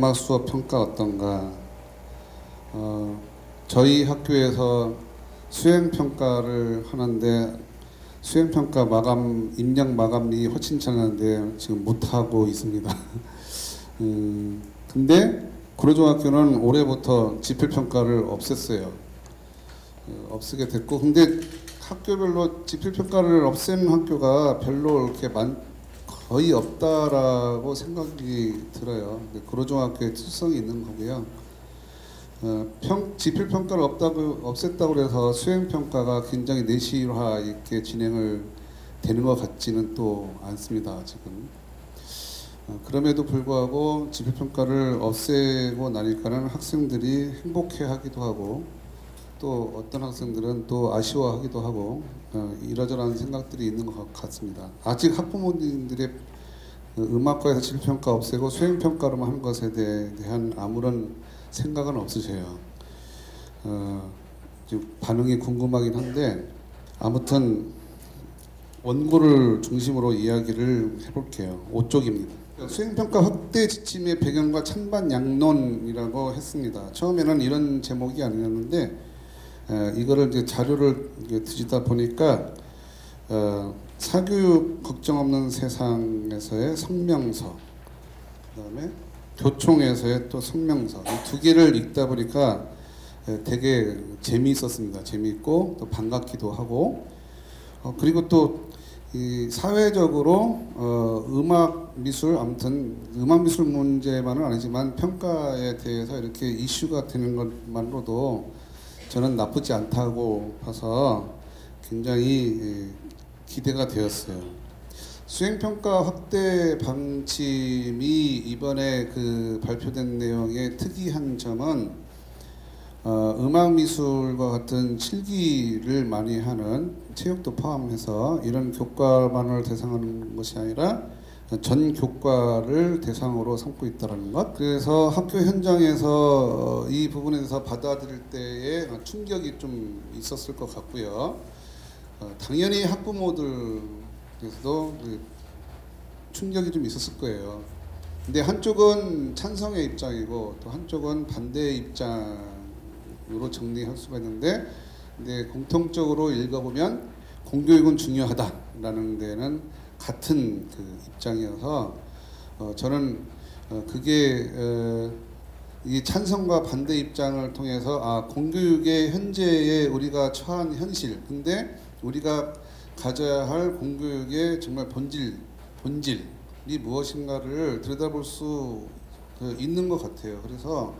음악 수업 평가 어떤가? 저희 학교에서 수행 평가를 하는데 수행 평가 마감 입력 마감이 허친찮은데 지금 못 하고 있습니다. 근데 구로중학교는 올해부터 지필 평가를 없앴어요. 없애게 됐고, 근데 학교별로 지필 평가를 없앤 학교가 별로 이렇게 거의 없다라고 생각이 들어요. 구로중학교의 특성이 있는 거고요. 지필 평가를 없앴다고 해서 수행 평가가 굉장히 내실화 있게 진행을 되는 것 같지는 또 않습니다. 지금. 그럼에도 불구하고 지필 평가를 없애고 나니까는 학생들이 행복해하기도 하고 또 어떤 학생들은 또 아쉬워하기도 하고 이러저러한 생각들이 있는 것 같습니다. 아직 학부모님들의 음악과에서 지필 평가 없애고 수행 평가로만 하는 것에 대한 아무런 생각은 없으세요. 반응이 궁금하긴 한데 아무튼 원고를 중심으로 이야기를 해볼게요. 5쪽입니다. 수행평가 확대 지침의 배경과 찬반 양론이라고 했습니다. 처음에는 이런 제목이 아니었는데 이거를 이제 자료를 뒤지다 보니까 사교육 걱정 없는 세상에서의 성명서, 그다음에 교총에서의 또 성명서, 이 두 개를 읽다 보니까 되게 재미있었습니다. 재미있고 또 반갑기도 하고 그리고 또 이 사회적으로 음악 미술, 아무튼 음악 미술 문제만은 아니지만 평가에 대해서 이렇게 이슈가 되는 것만으로도 저는 나쁘지 않다고 봐서 굉장히 기대가 되었어요. 수행평가 확대 방침이 이번에 발표된 내용의 특이한 점은 음악 미술과 같은 실기를 많이 하는 체육도 포함해서 이런 교과만을 대상하는 것이 아니라 전 교과를 대상으로 삼고 있다는 것. 그래서 학교 현장에서 이 부분에 대해서 받아들일 때에 충격이 좀 있었을 것 같고요. 당연히 학부모들에서도 충격이 좀 있었을 거예요. 근데 한쪽은 찬성의 입장이고 또 한쪽은 반대의 입장으로 정리할 수가 있는데, 근데 공통적으로 읽어보면 공교육은 중요하다라는 데는 같은 입장이어서 저는 그게 이 찬성과 반대 입장을 통해서 공교육의 현재의 우리가 처한 현실, 근데 우리가 가져야 할 공교육의 정말 본질이 무엇인가를 들여다볼 수 있는 것 같아요. 그래서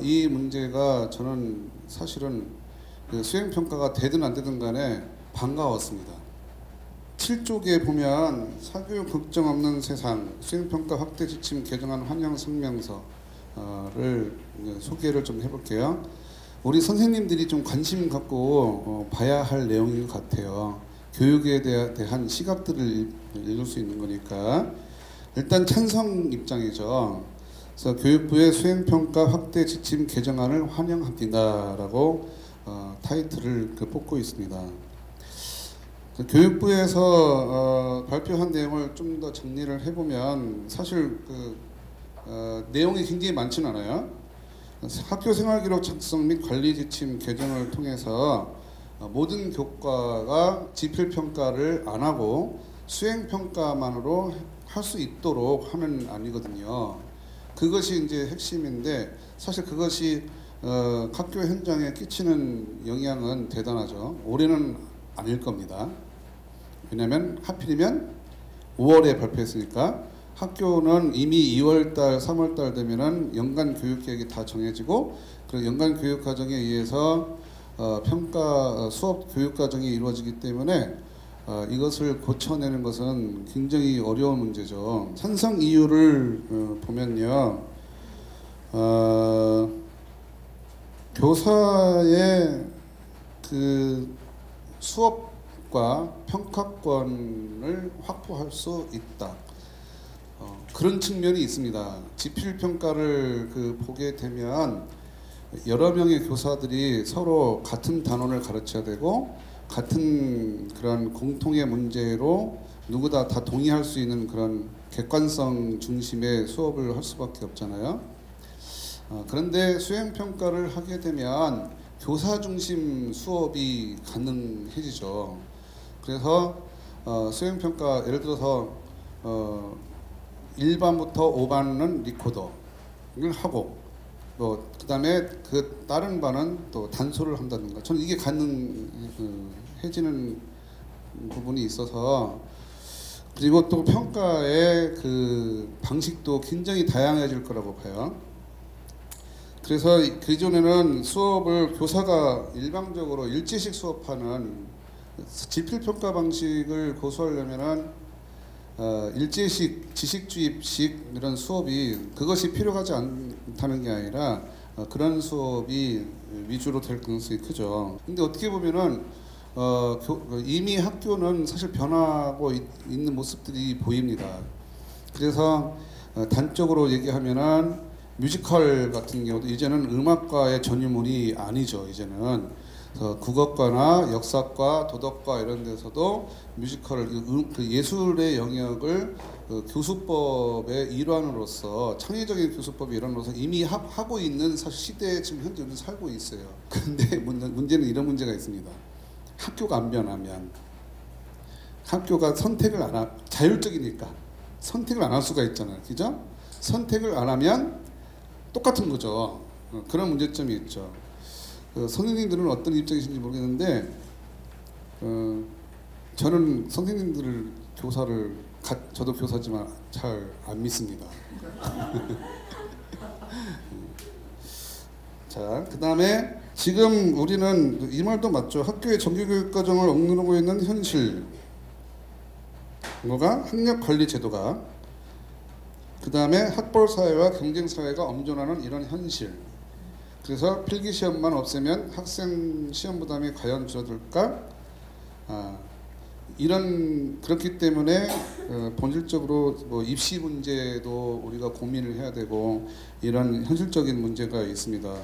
이 문제가 저는 사실은 수행평가가 되든 안 되든 간에 반가웠습니다. 7쪽에 보면 사교육 걱정 없는 세상 수행평가 확대 지침 개정안 환영 성명서를 소개를 좀 해볼게요. 우리 선생님들이 좀 관심 갖고 봐야 할 내용인 것 같아요. 교육에 대한 시각들을 읽을 수 있는 거니까. 일단 찬성 입장이죠. 그래서 교육부의 수행평가 확대 지침 개정안을 환영합니다라고 타이틀을 뽑고 있습니다. 교육부에서 발표한 내용을 좀 더 정리를 해보면 사실 내용이 굉장히 많지는 않아요. 학교 생활기록 작성 및 관리 지침 개정을 통해서 모든 교과가 지필평가를 안 하고 수행평가만으로 할 수 있도록 하는 안이거든요. 그것이 이제 핵심인데 사실 그것이 학교 현장에 끼치는 영향은 대단하죠. 올해는 아닐 겁니다. 왜냐하면 하필이면 5월에 발표했으니까 학교는 이미 2월달, 3월달 되면은 연간 교육 계획이 다 정해지고 그 연간 교육 과정에 의해서 수업 교육 과정이 이루어지기 때문에 이것을 고쳐내는 것은 굉장히 어려운 문제죠. 찬성 이유를 보면요, 교사의 수업과 평가권을 확보할 수 있다. 그런 측면이 있습니다. 지필평가를 보게 되면 여러 명의 교사들이 서로 같은 단원을 가르쳐야 되고 같은 그런 공통의 문제로 누구다 다 동의할 수 있는 그런 객관성 중심의 수업을 할 수밖에 없잖아요. 그런데 수행평가를 하게 되면 교사 중심 수업이 가능해지죠. 그래서 수행평가 예를 들어서 1반부터 5반은 리코더를 하고 그 다음에 그 다른 반은 또 단소를 한다든가 저는 이게 가능해지는 부분이 있어서 그리고 또 평가의 그 방식도 굉장히 다양해질 거라고 봐요. 그래서 그전에는 수업을 교사가 일방적으로 일제식 수업하는 지필평가 방식을 고수하려면은 일제식 지식주입식 이런 수업이 그것이 필요하지 않다는 게 아니라 그런 수업이 위주로 될 가능성이 크죠. 근데 어떻게 보면은 이미 학교는 사실 변하고 있는 모습들이 보입니다. 그래서 단적으로 얘기하면은 뮤지컬 같은 경우도 이제는 음악과의 전유물이 아니죠. 이제는 국어과나 역사과, 도덕과 이런 데서도 뮤지컬을 그 예술의 영역을 교수법의 일환으로서 창의적인 교수법의 일환으로서 이미 하고 있는 사실 시대에 지금 현재 우리는 살고 있어요. 그런데 문제는 이런 문제가 있습니다. 학교가 안 변하면 학교가 선택을 안 자율적이니까 선택을 안 할 수가 있잖아요. 그죠? 선택을 안 하면 똑같은 거죠. 그런 문제점이 있죠. 선생님들은 어떤 입장이신지 모르겠는데 저는 선생님들을 교사를 저도 교사지만 잘 안 믿습니다. 자, 그 다음에 지금 우리는 이 말도 맞죠. 학교의 정규교육 과정을 억누르고 있는 현실 뭐가 학력관리 제도가 그 다음에 학벌사회와 경쟁사회가 엄존하는 이런 현실. 그래서 필기시험만 없애면 학생 시험 부담이 과연 줄어들까? 그렇기 때문에 본질적으로 뭐 입시 문제도 우리가 고민을 해야 되고 이런 현실적인 문제가 있습니다.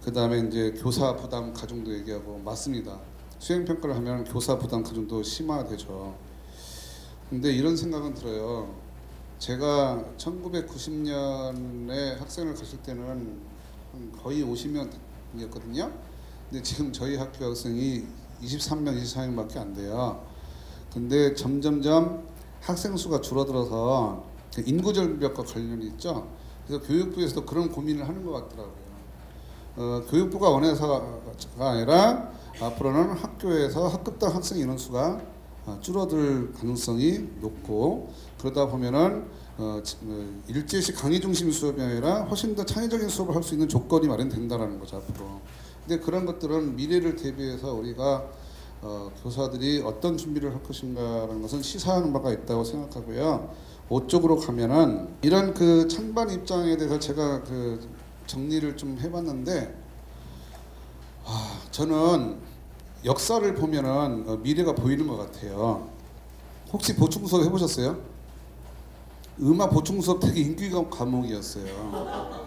그 다음에 이제 교사 부담 가중도 얘기하고 맞습니다. 수행평가를 하면 교사 부담 가중도 심화되죠. 근데 이런 생각은 들어요. 제가 1990년에 학생을 갔을 때는 거의 50명이었거든요. 근데 지금 저희 학교 학생이 23명, 24명밖에 안 돼요. 근데 점점점 학생 수가 줄어들어서 인구절벽과 관련이 있죠. 그래서 교육부에서도 그런 고민을 하는 것 같더라고요. 교육부가 원해서가 아니라 앞으로는 학교에서 학급당 학생 인원수가 줄어들 가능성이 높고 그러다 보면은 일제식 강의 중심 수업이 아니라 훨씬 더 창의적인 수업을 할 수 있는 조건이 마련된다라는 거죠 앞으로. 근데 그런 것들은 미래를 대비해서 우리가 교사들이 어떤 준비를 할 것인가라는 것은 시사하는 바가 있다고 생각하고요. 5쪽으로 가면은 이런 그 찬반 입장에 대해서 제가 그 정리를 좀 해봤는데 저는 역사를 보면은 미래가 보이는 것 같아요. 혹시 보충 수업 해보셨어요? 음악 보충 수업 되게 인기 과목이었어요.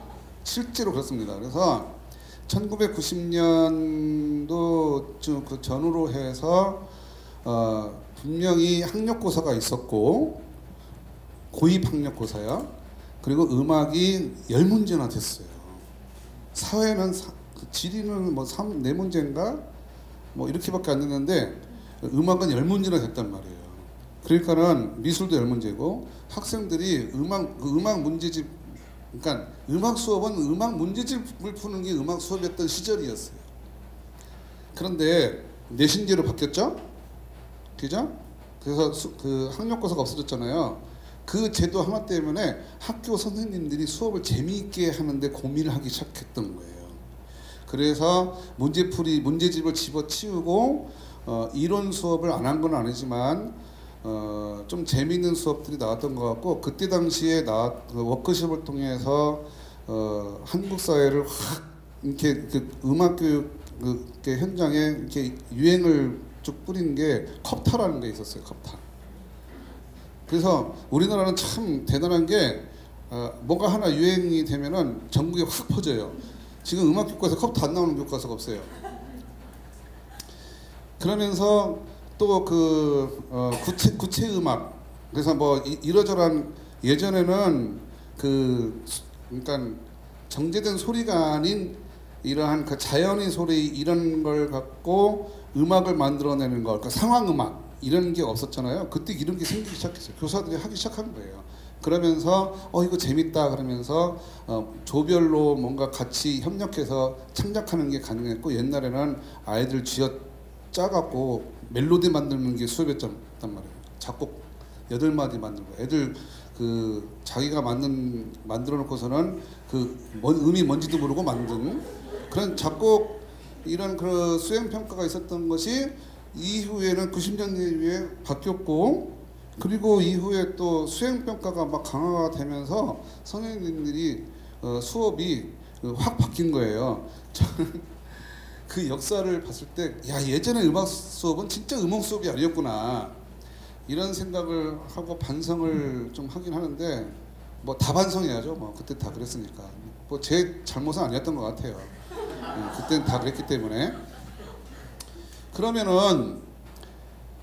실제로 그렇습니다. 그래서 1990년도 그 전후로 해서 분명히 학력고사가 있었고 고입 학력고사요. 그리고 음악이 10문제나 됐어요. 사회는 지리는 뭐 4문제인가? 뭐 이렇게밖에 안 됐는데 음악은 10문제나 됐단 말이에요. 그러니까는 미술도 10문제고 학생들이 음악 문제집 그러니까 음악 수업은 음악 문제집을 푸는 게 음악 수업이었던 시절이었어요. 그런데 내신제로 바뀌었죠? 그죠? 그래서 그 학력고사가 없어졌잖아요. 그 제도 하나 때문에 학교 선생님들이 수업을 재미있게 하는데 고민을 하기 시작했던 거예요. 그래서 문제집을 집어치우고 이론 수업을 안 한 건 아니지만 좀 재미있는 수업들이 나왔던 것 같고 그때 당시에 워크숍을 통해서 한국 사회를 확 이렇게 그 음악 교육 현장에 이렇게 유행을 쭉 뿌린 게 컵타라는 게 있었어요. 컵타. 그래서 우리나라는 참 대단한 게 뭐가 하나 유행이 되면은 전국에 확 퍼져요. 지금 음악 교과서 컵타 안 나오는 교과서가 없어요. 그러면서 또 그 구체 음악 그래서 뭐 이러저러한 예전에는 그러니까 정제된 소리가 아닌 이러한 그 자연의 소리 이런 걸 갖고 음악을 만들어내는 거, 그러니까 상황 음악 이런 게 없었잖아요. 그때 이런 게 생기기 시작했어요. 교사들이 하기 시작한 거예요. 그러면서 이거 재밌다 그러면서 조별로 뭔가 같이 협력해서 창작하는 게 가능했고, 옛날에는 아이들 쥐어 짜갖고 멜로디 만드는 게 수업이었단 말이에요. 작곡 8마디 만들고 애들 그 자기가 만들어 놓고서는 음이 뭔지도 모르고 만든 그런 작곡 이런 그 수행 평가가 있었던 것이 이후에는 90년대 이후에 바뀌었고, 그리고 이후에 또 수행 평가가 막 강화가 되면서 선생님들이 수업이 확 바뀐 거예요. 저는 그 역사를 봤을 때 야, 예전에 음악 수업은 진짜 음악 수업이 아니었구나 이런 생각을 하고 반성을 좀 하긴 하는데, 뭐 다 반성해야죠. 뭐 그때 다 그랬으니까 뭐 제 잘못은 아니었던 것 같아요. 그때는 다 그랬기 때문에. 그러면은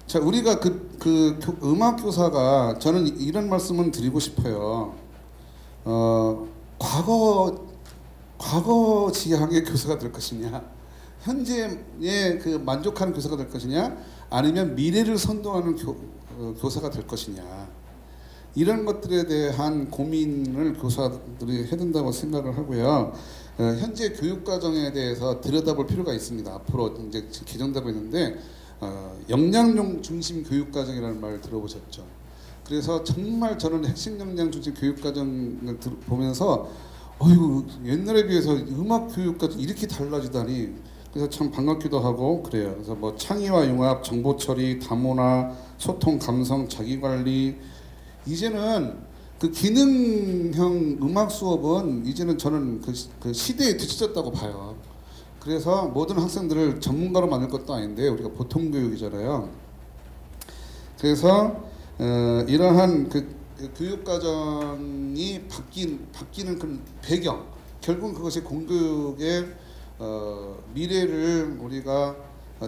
자, 우리가 음악 교사가, 저는 이런 말씀을 드리고 싶어요. 과거 지향의 교사가 될 것이냐, 현재에 그 만족하는 교사가 될 것이냐, 아니면 미래를 선도하는 교사가 될 것이냐, 이런 것들에 대한 고민을 교사들이 해야 된다고 생각을 하고요. 현재 교육과정에 대해서 들여다볼 필요가 있습니다. 앞으로 이제 개정되고 있는데 역량 중심 교육과정이라는 말 들어보셨죠? 그래서 정말 저는 핵심 역량 중심 교육과정을 보면서 어이구, 옛날에 비해서 음악 교육과정 이렇게 달라지다니, 그래서 참 반갑기도 하고 그래요. 그래서 뭐 창의와 융합, 정보 처리, 다문화, 소통, 감성, 자기관리, 이제는 그 기능형 음악 수업은 이제는 저는 그 시대에 뒤처졌다고 봐요. 그래서 모든 학생들을 전문가로 만들 것도 아닌데 우리가 보통 교육이잖아요. 그래서 이러한 그 교육 과정이 바뀌는 그 배경, 결국은 그것이 공교육의 미래를 우리가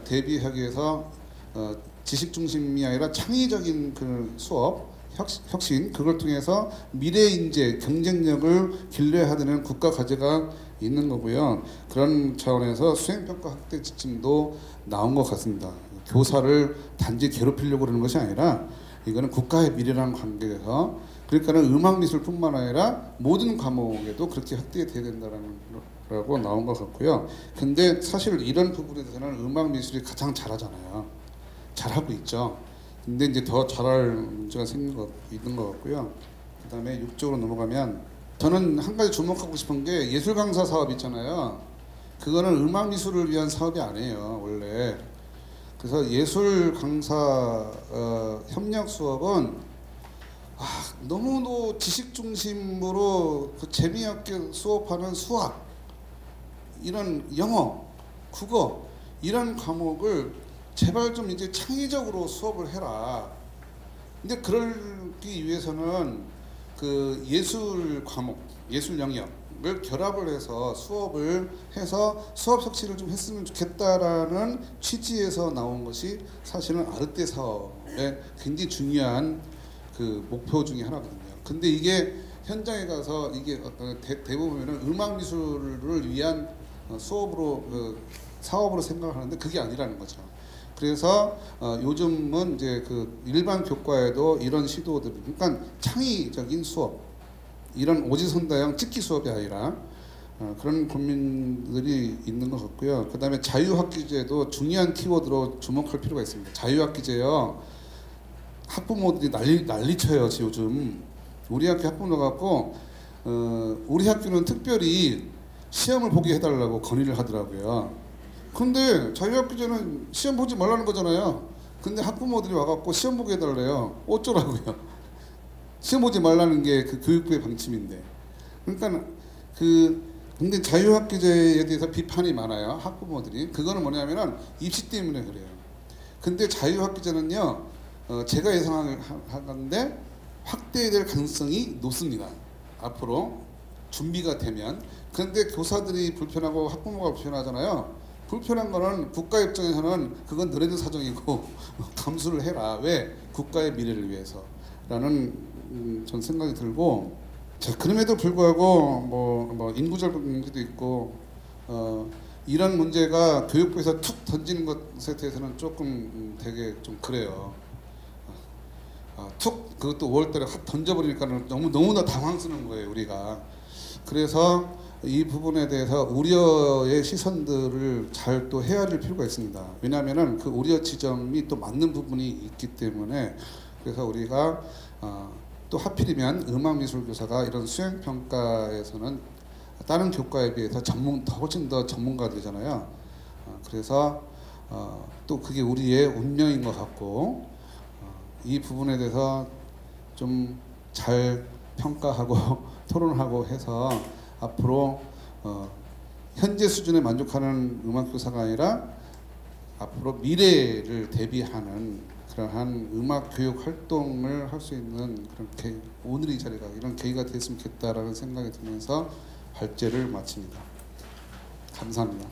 대비하기 위해서 지식 중심이 아니라 창의적인 그 수업, 혁신, 그걸 통해서 미래 인재, 경쟁력을 길러야 되는 국가 과제가 있는 거고요. 그런 차원에서 수행평가 확대 지침도 나온 것 같습니다. 교사를 단지 괴롭히려고 그러는 것이 아니라 이거는 국가의 미래라는 관계에서, 그러니까는 음악미술뿐만 아니라 모든 과목에도 그렇게 확대돼야 된다라는 라고 나온 것 같고요. 근데 사실 이런 부분에 대해서는 음악미술이 가장 잘하잖아요. 잘하고 있죠. 근데 이제 더 잘할 문제가 있는 것 같고요. 그 다음에 6쪽으로 넘어가면, 저는 한 가지 주목하고 싶은 게 예술 강사 사업 있잖아요. 그거는 음악 미술을 위한 사업이 아니에요, 원래. 그래서 예술 강사 협력 수업은 너무도 지식 중심으로 재미있게 수업하는 수학, 이런 영어, 국어 이런 과목을 제발 좀 이제 창의적으로 수업을 해라. 근데 그러기 위해서는 그 예술 과목, 예술 영역을 결합을 해서 수업을 해서 수업 혁신을 좀 했으면 좋겠다라는 취지에서 나온 것이 사실은 아르떼 사업의 굉장히 중요한 그 목표 중에 하나거든요. 근데 이게 현장에 가서 이게 대부분은 음악 미술을 위한 수업으로 사업으로 생각하는데 그게 아니라는 거죠. 그래서 요즘은 이제 그 일반 교과에도 이런 시도들, 그러니까 창의적인 수업, 이런 오지선다형 찍기 수업이 아니라 그런 고민들이 있는 것 같고요. 그 다음에 자유학기제도 중요한 키워드로 주목할 필요가 있습니다. 자유학기제요, 학부모들이 난리쳐요 요즘. 우리 학교 학부모 갖고 우리 학교는 특별히 시험을 보게 해달라고 건의를 하더라고요. 근데 자유학기제는 시험 보지 말라는 거잖아요. 근데 학부모들이 와갖고 시험 보게 해달래요. 어쩌라고요? 시험 보지 말라는 게 그 교육부의 방침인데. 그러니까 근데 자유학기제에 대해서 비판이 많아요, 학부모들이. 그거는 뭐냐면은 입시 때문에 그래요. 근데 자유학기제는요, 제가 예상하건데 확대될 가능성이 높습니다. 앞으로 준비가 되면. 그런데 교사들이 불편하고 학부모가 불편하잖아요. 불편한 거는 국가 입장에서는 그건 너네들 사정이고 감수를 해라. 왜? 국가의 미래를 위해서 라는 전 생각이 들고, 자, 그럼에도 불구하고 뭐 인구절 문제도 있고 이런 문제가 교육부에서 툭 던지는 것에 대해서는 조금 되게 좀 그래요. 툭 그것도 5월달에 확 던져버리니까 너무나 당황스러운 거예요 우리가. 그래서 이 부분에 대해서 우려의 시선들을 잘 또 헤아릴 필요가 있습니다. 왜냐하면은 그 우려 지점이 또 맞는 부분이 있기 때문에, 그래서 우리가 또 하필이면 음악미술교사가 이런 수행평가에서는 다른 교과에 비해서 훨씬 더 전문가들이잖아요. 그래서 또 그게 우리의 운명인 것 같고, 이 부분에 대해서 좀 잘 평가하고 토론하고 해서 앞으로 현재 수준에 만족하는 음악교사가 아니라 앞으로 미래를 대비하는 그러한 음악 교육 활동을 할 수 있는 그런 오늘 이 자리가 이런 계기가 됐으면 좋겠다라는 생각이 들면서 발제를 마칩니다. 감사합니다.